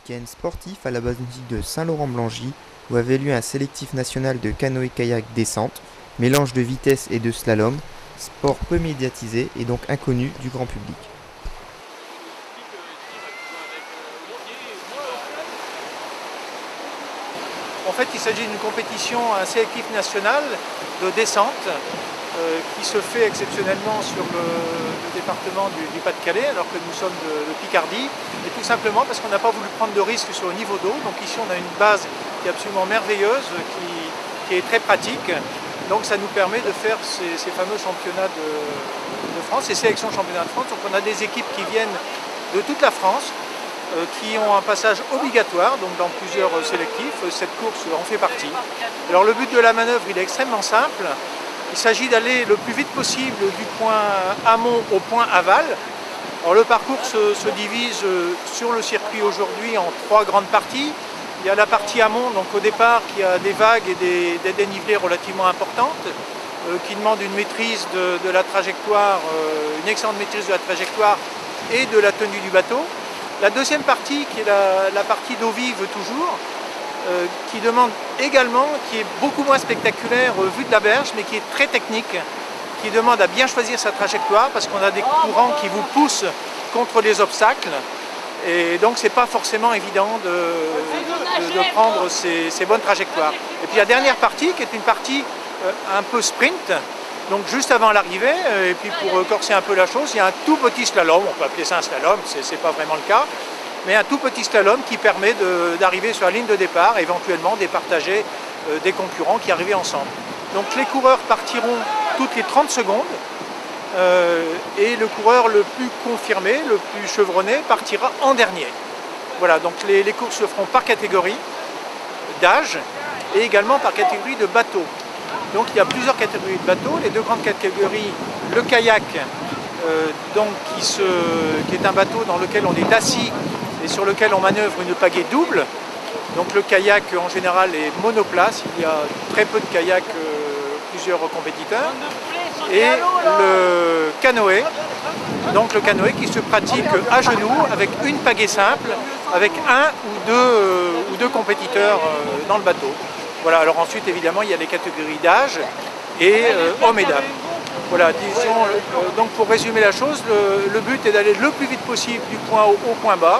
week-end sportif à la base nautique de Saint-Laurent-Blangy où avait lieu un sélectif national de canoë-kayak descente, mélange de vitesse et de slalom, sport peu médiatisé et donc inconnu du grand public. En fait, il s'agit d'une compétition, un sélectif national de descente qui se fait exceptionnellement sur le département du Pas-de-Calais, alors que nous sommes de Picardie, et tout simplement parce qu'on n'a pas voulu prendre de risques sur le niveau d'eau. Donc ici, on a une base qui est absolument merveilleuse, qui est très pratique. Donc ça nous permet de faire ces fameux championnats de France, ces sélections championnats de France. Donc on a des équipes qui viennent de toute la France, qui ont un passage obligatoire, donc dans plusieurs sélectifs. Cette course en fait partie. Alors le but de la manœuvre, il est extrêmement simple. Il s'agit d'aller le plus vite possible du point amont au point aval. Alors le parcours se divise sur le circuit aujourd'hui en 3 grandes parties. Il y a la partie amont, donc au départ, qui a des vagues et des dénivelés relativement importantes, qui demandent une maîtrise de la trajectoire, une excellente maîtrise de la trajectoire et de la tenue du bateau. La deuxième partie, qui est la partie d'eau vive toujours, qui demande également, qui est beaucoup moins spectaculaire vue de la berge, mais qui est très technique, qui demande à bien choisir sa trajectoire, parce qu'on a des courants qui vous poussent contre les obstacles, et donc c'est pas forcément évident de prendre ces bonnes trajectoires. Et puis la dernière partie, qui est une partie un peu sprint, donc juste avant l'arrivée, et puis pour corser un peu la chose, il y a un tout petit slalom, on peut appeler ça un slalom, c'est pas vraiment le cas, mais un tout petit slalom qui permet d'arriver sur la ligne de départ et éventuellement départager des concurrents qui arrivaient ensemble. Donc les coureurs partiront toutes les 30 secondes et le coureur le plus confirmé, le plus chevronné, partira en dernier. Voilà, donc les courses se feront par catégorie d'âge et également par catégorie de bateau. Donc il y a plusieurs catégories de bateaux, les 2 grandes catégories, le kayak, qui est un bateau dans lequel on est assis et sur lequel on manœuvre une pagaie double. Donc le kayak en général est monoplace, il y a très peu de kayaks, plusieurs compétiteurs. Et le canoë, donc le canoë qui se pratique à genoux avec une pagaie simple, avec un ou deux compétiteurs dans le bateau. Voilà, alors ensuite évidemment il y a les catégories d'âge et hommes et dames. Voilà, disons, donc pour résumer la chose, le but est d'aller le plus vite possible du point haut au point bas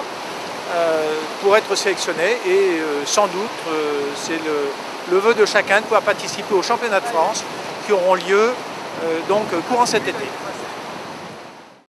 pour être sélectionné et sans doute c'est le vœu de chacun de pouvoir participer aux championnats de France qui auront lieu donc courant cet été.